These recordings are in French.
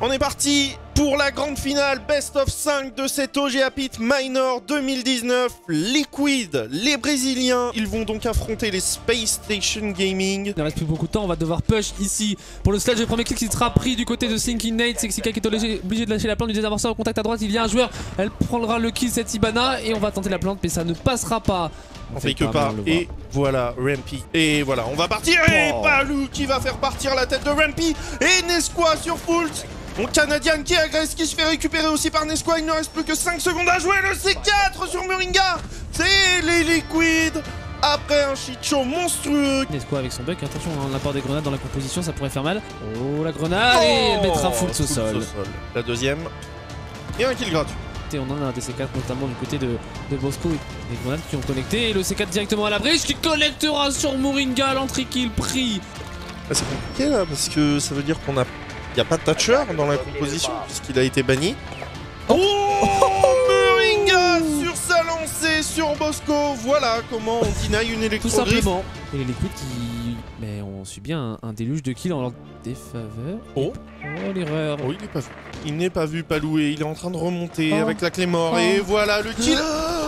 On est parti pour la grande finale Best of 5 de cette OGA Pit Minor 2019. Liquid, les Brésiliens, ils vont donc affronter les Space Station Gaming. Il ne reste plus beaucoup de temps, on va devoir push ici pour le stage de premier kill qui sera pris du côté de Thinking Nate. Sexika qui est obligé de lâcher la plante du désamorceur au contact à droite. Il y a un joueur, elle prendra le kill cette Ibana et on va tenter la plante mais ça ne passera pas. On fait que pas, et voilà Rampy. Et voilà, on va partir. Et Palou qui va faire partir la tête de Rampy. Et Nesqua sur Fult. Mon Canadien qui agresse, qui se fait récupérer aussi par Nesqua. Il ne reste plus que 5 secondes à jouer. Le C4 sur Moringa. C'est les Liquid. Après un shit show monstrueux. Nesqua avec son buck, attention, on apporte des grenades dans la composition, ça pourrait faire mal. Oh la grenade, et elle mettra Fult au sol. La deuxième. Et un kill gratuit. Et on en a un des C4 notamment du côté de Bosco. Les grenades qui ont connecté. Et le C4 directement à la brise qui connectera sur Moringa. L'entrée kill pris. C'est compliqué là parce que ça veut dire qu'on a... Il n'y a pas de Thatcher dans la composition puisqu'il a été banni. Oh, Moringa sur sa lancée sur Bosco. Voilà comment on deny une électro. Tout simplement. Et les Liquid qui... Mais on subit un déluge de kills en leur défaveur. Oh, l'erreur. Oh, il n'est pas vu. Il n'est pas vu Paloué, il est en train de remonter avec la clé mort et voilà le kill.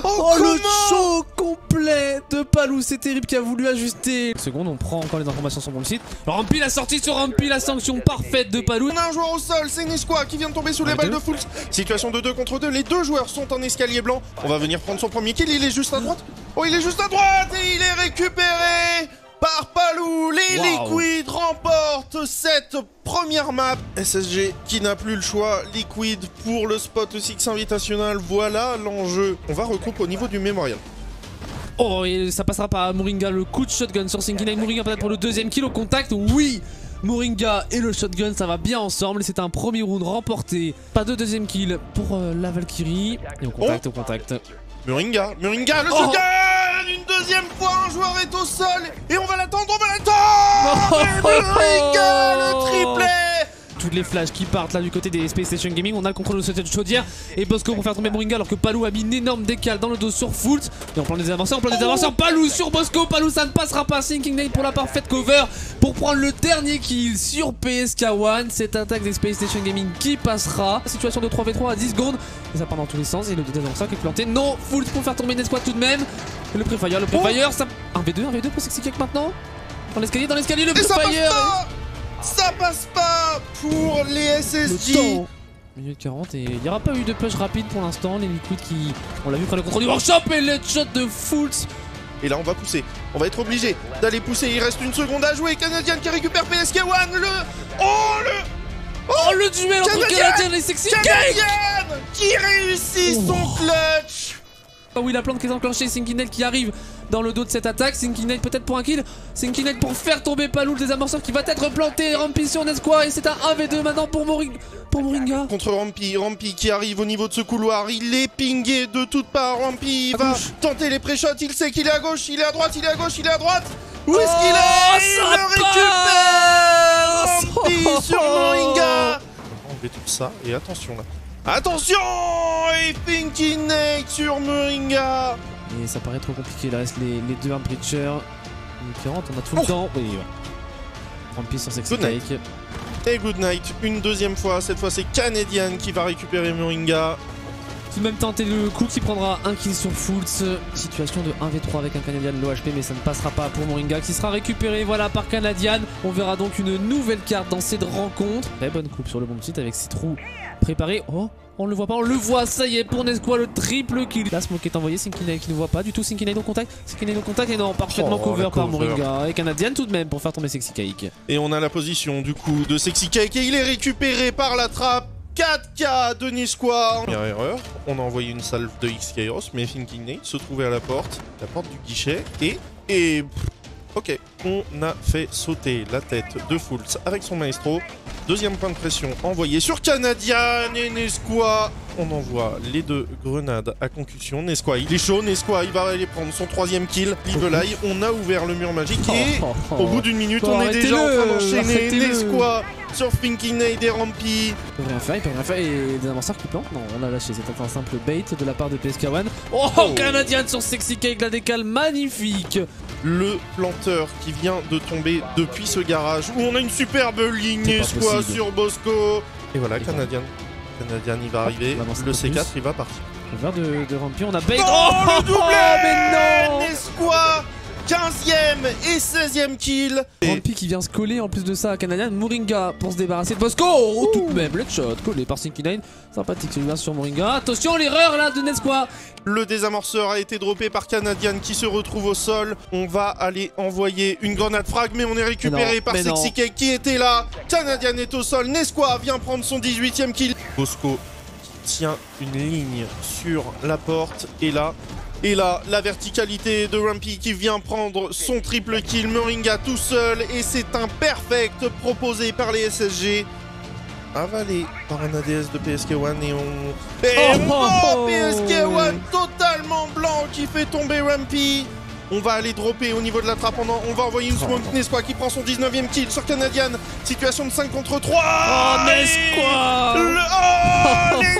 Oh le show complet de Palou, c'est terrible qui a voulu ajuster. Seconde, on prend encore les informations sur mon site. Rampy la sortie sur Rampy, la sanction parfaite de Palou. On a un joueur au sol, c'est Nesqua qui vient de tomber sous les balles de Fult. Situation de 2 contre 2, les deux joueurs sont en escalier blanc. On va venir prendre son premier kill, il est juste à droite. Oh, il est juste à droite et il est récupéré par Palou. Les Liquid remportent cette première map. SSG qui n'a plus le choix. Liquid pour le spot 6 invitational. Voilà l'enjeu. On va recouper au niveau du mémorial. Oh, et ça passera par Moringa, le coup de shotgun sur Sinkinai. Moringa peut-être pour le deuxième kill au contact. Oui, Moringa et le shotgun, ça va bien ensemble. C'est un premier round remporté. Pas de deuxième kill pour la Valkyrie. Et au contact, au contact. Moringa, le shotgun. Une deuxième fois, un joueur est au sol et on va l'attendre, Moringa, le triplé. Toutes les flashs qui partent là du côté des Space Station Gaming. On a le contrôle de cette chaudière et Bosco pour faire tomber Moringa alors que Palou a mis une énorme décale dans le dos sur Fult. Et on prend des avanceurs, Palou sur Bosco. Palou, ça ne passera pas. Thinking Nate pour la parfaite cover pour prendre le dernier kill sur PSK1. Cette attaque des Space Station Gaming qui passera. Situation de 3v3 à 10 secondes. Et ça part dans tous les sens. Et le désamorceur qui est planté. Non, Fult pour faire tomber Nesqua tout de même. Le Prefire, ça... 1v2 pour Sexy Cake maintenant. Dans l'escalier, le Prefire. Ça passe pas pour les SSG. Minute 40 et il n'y aura pas eu de push rapide pour l'instant. Les Liquid qui, on l'a vu, prennent le contrôle du workshop et le shot de Fult. Et là on va pousser, on va être obligé d'aller pousser. Il reste une seconde à jouer. Canadien qui récupère PSK1. Le duel entre Canadien et Sexy Cake qui réussit son clutch. Oh oui, la plante qui est enclenchée, Sinkinai qui arrive dans le dos de cette attaque. Sinkinai peut-être pour un kill. Sinkinai pour faire tomber Palou, le désamorceur qui va être planté. Rampy sur Nesqua et c'est un 1v2 maintenant pour Moringa. Contre Rampy qui arrive au niveau de ce couloir. Il est pingé de toutes parts. Rampy va tenter les pré-shots. Il sait qu'il est à gauche, il est à droite, il est à gauche, il est à droite. Où est-ce qu'il est? Il le récupère. Rampy sur Moringa. On va enlever tout ça et attention là. Attention! Et Thinking Nate sur Moringa. Et ça paraît trop compliqué, il reste les deux arm breachers. On a tout le temps. Oui, ouais. Rampy sur Sexy Cake. Et good night, une deuxième fois. Cette fois, c'est Canadian qui va récupérer Moringa. Tout de même tenter le coup qui prendra un kill sur Fult. Situation de 1v3 avec un Canadian low HP, mais ça ne passera pas pour Moringa qui sera récupéré voilà par Canadian. On verra donc une nouvelle carte dans cette rencontre. Très bonne coupe sur le bon site avec Citrou préparé. Oh, on ne le voit pas, on le voit, ça y est pour Nesqua le triple kill. La smoke est envoyée, Sinkinai qui ne voit pas du tout, Sinkinai au contact, et non, parfaitement cover par Moringa. Et Canadian tout de même pour faire tomber Sexy Cake. Et on a la position du coup de Sexy Cake et il est récupéré par la trappe. 4K de Nesqua. Première erreur, on a envoyé une salve de X-Chaos, mais Thinking Nate se trouvait à la porte du guichet, et ok, on a fait sauter la tête de Fult avec son maestro. Deuxième point de pression envoyé sur Canadian et Nesqua. On envoie les deux grenades à concussion. Nesqua, il est chaud. Nesqua, il va aller prendre son troisième kill. Live, on a ouvert le mur magique et au bout d'une minute, on est déjà en train d'enchaîner. Nesqua sur Thinking Nate et Rampy. Il peut rien faire, et des avanceurs qui plantent. Non, on l'a lâché, c'était un simple bait de la part de PSK1. Oh, Canadian sur Sexy Cake, la décale magnifique. Le planteur qui vient de tomber depuis ce garage où on a une superbe ligne Nesqua sur Bosco. Et voilà, Et Canadien il va arriver, on avance un le peu C4 plus. il va partir. Le verre de Rampy, on a Bait. Oh, le doublé mais non Nesquik 15e et 16e kill. Rampy qui vient se coller en plus de ça à Canadian. Moringa pour se débarrasser de Bosco. Oh, tout de même, le shot collé par Sinky9. Sympathique celui-là sur Moringa. Attention, l'erreur là de Nesquik. Le désamorceur a été droppé par Canadian qui se retrouve au sol. On va aller envoyer une grenade frag, mais on est récupéré par SexyCake qui était là. Canadian est au sol. Nesquik vient prendre son 18e kill. Bosco qui tient une ligne sur la porte. Et là, la verticalité de Rampy qui vient prendre son triple kill. Moringa tout seul. Et c'est un perfect proposé par les SSG. Avalé par un ADS de PSK1 et on... PSK1 totalement blanc qui fait tomber Rampy. On va aller dropper au niveau de la trappe. On va envoyer une smoke. Nesquik qui prend son 19e kill sur Canadian. Situation de 5 contre 3. Oh, Nesquik.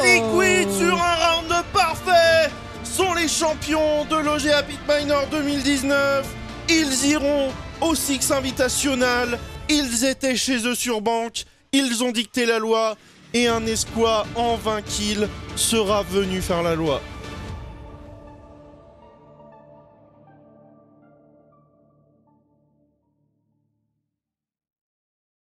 Les Liquids sur un round parfait sont les champions de l'OGA Pit Minor 2019. Ils iront au Six Invitational. Ils étaient chez eux sur banque. Ils ont dicté la loi. Et un Nesquik en 20 kills sera venu faire la loi.